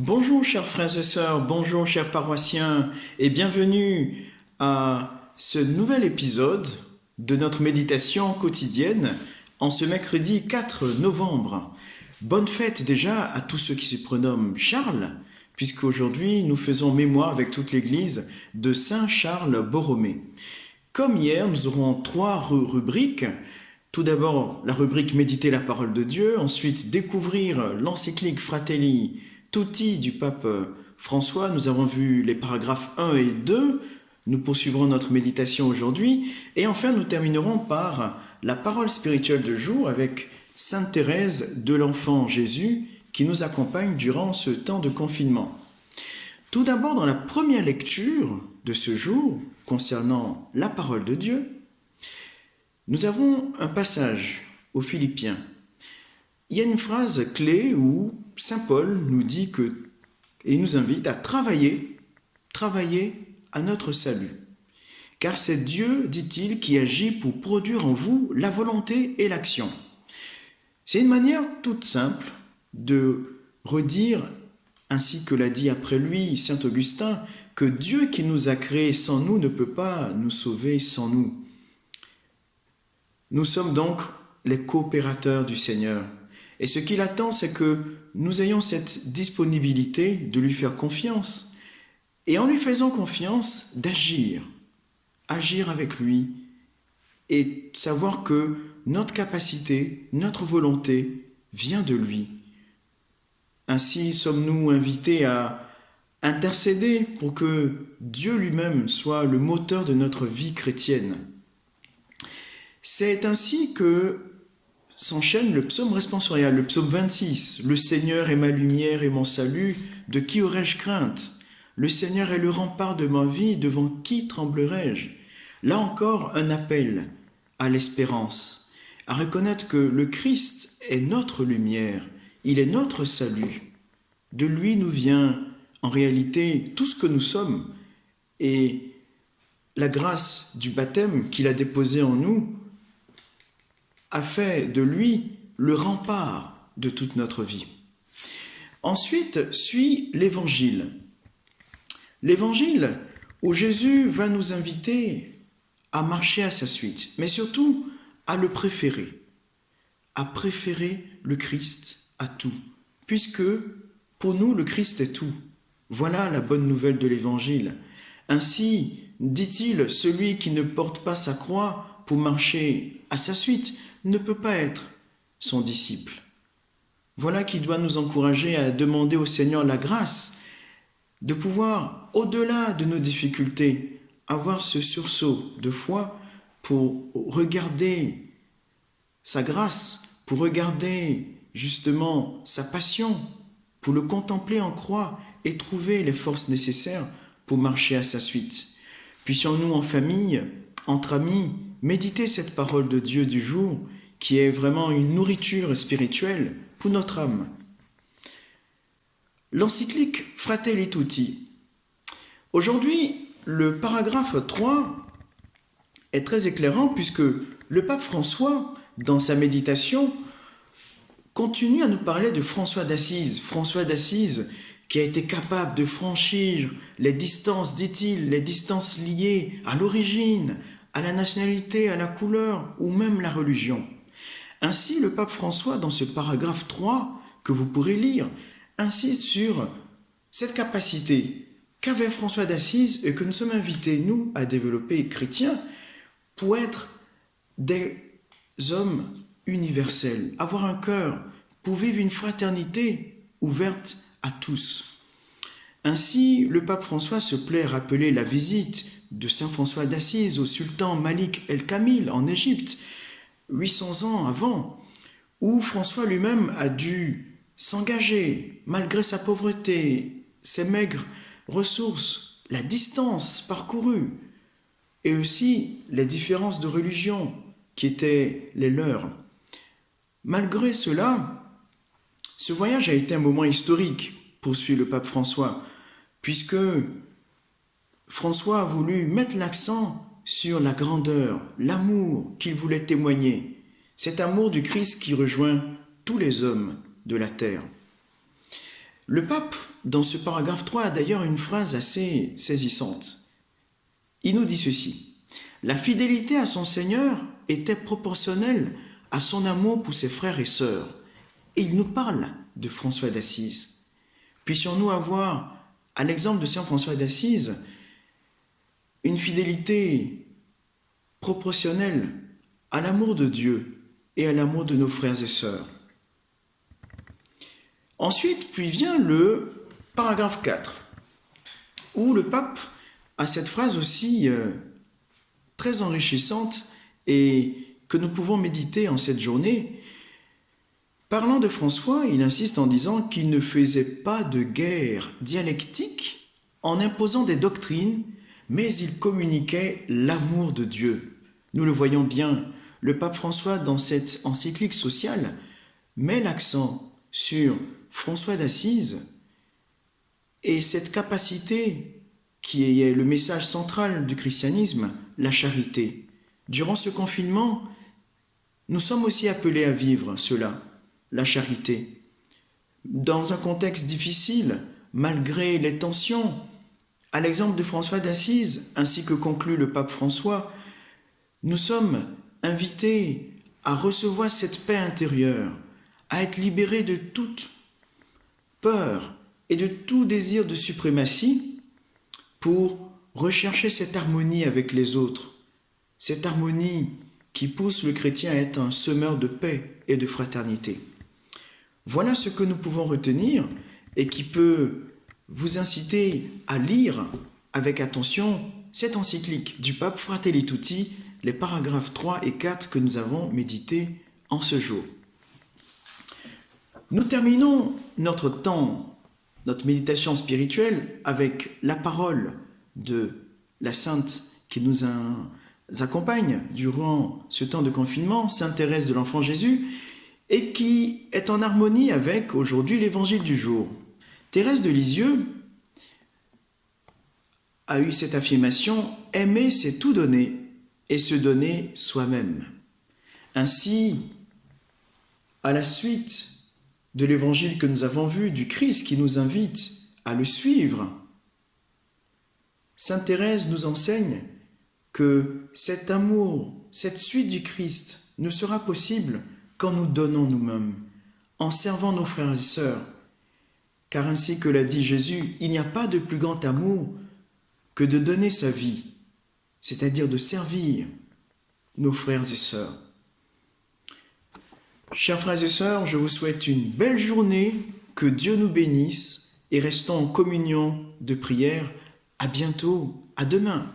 Bonjour chers frères et sœurs, bonjour chers paroissiens et bienvenue à ce nouvel épisode de notre méditation quotidienne en ce mercredi 4 novembre. Bonne fête déjà à tous ceux qui se prénomment Charles, puisqu'aujourd'hui nous faisons mémoire avec toute l'Église de Saint Charles Borromée. Comme hier, nous aurons trois rubriques. Tout d'abord, la rubrique Méditer la parole de Dieu, ensuite découvrir l'encyclique Fratelli Tutti du pape François. Nous avons vu les paragraphes 1 et 2. Nous poursuivrons notre méditation aujourd'hui. Et enfin, nous terminerons par la parole spirituelle de jour avec Sainte Thérèse de l'Enfant Jésus qui nous accompagne durant ce temps de confinement. Tout d'abord, dans la première lecture de ce jour concernant la parole de Dieu, nous avons un passage aux Philippiens. Il y a une phrase clé où Saint Paul nous dit et nous invite à travailler à notre salut. Car c'est Dieu, dit-il, qui agit pour produire en vous la volonté et l'action. C'est une manière toute simple de redire, ainsi que l'a dit après lui Saint Augustin, que Dieu qui nous a créés sans nous ne peut pas nous sauver sans nous. Nous sommes donc les coopérateurs du Seigneur. Et ce qu'il attend, c'est que nous ayons cette disponibilité de lui faire confiance. Et en lui faisant confiance, d'agir avec lui et savoir que notre capacité, notre volonté vient de lui. Ainsi sommes-nous invités à intercéder pour que Dieu lui-même soit le moteur de notre vie chrétienne. C'est ainsi que s'enchaîne le psaume responsorial, le psaume 26. « Le Seigneur est ma lumière et mon salut, de qui aurais-je crainte? Le Seigneur est le rempart de ma vie, devant qui tremblerai-je » Là encore, un appel à l'espérance, à reconnaître que le Christ est notre lumière, il est notre salut. De lui nous vient en réalité tout ce que nous sommes, et la grâce du baptême qu'il a déposé en nous a fait de lui le rempart de toute notre vie. Ensuite suit l'Évangile. L'Évangile où Jésus va nous inviter à marcher à sa suite, mais surtout à le préférer, à préférer le Christ à tout, puisque pour nous le Christ est tout. Voilà la bonne nouvelle de l'Évangile. Ainsi, dit-il, celui qui ne porte pas sa croix pour marcher à sa suite ne peut pas être son disciple. Voilà qui doit nous encourager à demander au Seigneur la grâce de pouvoir, au-delà de nos difficultés, avoir ce sursaut de foi pour regarder sa grâce, pour regarder justement sa passion, pour le contempler en croix et trouver les forces nécessaires pour marcher à sa suite. Puissions-nous en famille, entre amis, méditer cette parole de Dieu du jour qui est vraiment une nourriture spirituelle pour notre âme. L'encyclique Fratelli Tutti. Aujourd'hui, le paragraphe 3 est très éclairant puisque le pape François, dans sa méditation, continue à nous parler de François d'Assise. François d'Assise qui a été capable de franchir les distances, dit-il, les distances liées à l'origine, à la nationalité, à la couleur ou même la religion. Ainsi, le pape François, dans ce paragraphe 3 que vous pourrez lire, insiste sur cette capacité qu'avait François d'Assise et que nous sommes invités, nous, à développer chrétiens pour être des hommes universels, avoir un cœur pour vivre une fraternité ouverte à tous. Ainsi, le pape François se plaît à rappeler la visite de saint François d'Assise au sultan Malik el-Kamil en Égypte, 800 ans avant, où François lui-même a dû s'engager, malgré sa pauvreté, ses maigres ressources, la distance parcourue, et aussi les différences de religion qui étaient les leurs. Malgré cela, ce voyage a été un moment historique, poursuit le pape François, puisque François a voulu mettre l'accent sur la grandeur, l'amour qu'il voulait témoigner, cet amour du Christ qui rejoint tous les hommes de la terre. Le pape, dans ce paragraphe 3, a d'ailleurs une phrase assez saisissante. Il nous dit ceci: la fidélité à son Seigneur était proportionnelle à son amour pour ses frères et sœurs. Et il nous parle de François d'Assise. Puissions-nous avoir, à l'exemple de Saint François d'Assise, une fidélité proportionnelle à l'amour de Dieu et à l'amour de nos frères et sœurs. Ensuite, puis vient le paragraphe 4, où le pape a cette phrase aussi très enrichissante et que nous pouvons méditer en cette journée. Parlant de François, il insiste en disant qu'il ne faisait pas de guerre dialectique en imposant des doctrines, mais il communiquait l'amour de Dieu. Nous le voyons bien, le pape François, dans cette encyclique sociale, met l'accent sur François d'Assise et cette capacité qui est le message central du christianisme, la charité. Durant ce confinement, nous sommes aussi appelés à vivre cela, la charité. Dans un contexte difficile, malgré les tensions, à l'exemple de François d'Assise, ainsi que conclut le pape François, nous sommes invités à recevoir cette paix intérieure, à être libérés de toute peur et de tout désir de suprématie pour rechercher cette harmonie avec les autres, cette harmonie qui pousse le chrétien à être un semeur de paix et de fraternité. Voilà ce que nous pouvons retenir et qui peut vous inciter à lire avec attention cette encyclique du pape Fratelli Tutti, les paragraphes 3 et 4 que nous avons médités en ce jour. Nous terminons notre temps, notre méditation spirituelle avec la parole de la sainte qui nous accompagne durant ce temps de confinement, Sainte Thérèse de l'Enfant Jésus, et qui est en harmonie avec aujourd'hui l'évangile du jour. Thérèse de Lisieux a eu cette affirmation: aimer, c'est tout donner et se donner soi-même. Ainsi, à la suite de l'évangile que nous avons vu, du Christ qui nous invite à le suivre, Sainte Thérèse nous enseigne que cet amour, cette suite du Christ ne sera possible qu'en nous donnant nous-mêmes, en servant nos frères et sœurs. Car ainsi que l'a dit Jésus, il n'y a pas de plus grand amour que de donner sa vie, c'est-à-dire de servir nos frères et sœurs. Chers frères et sœurs, je vous souhaite une belle journée, que Dieu nous bénisse et restons en communion de prière. À bientôt, à demain.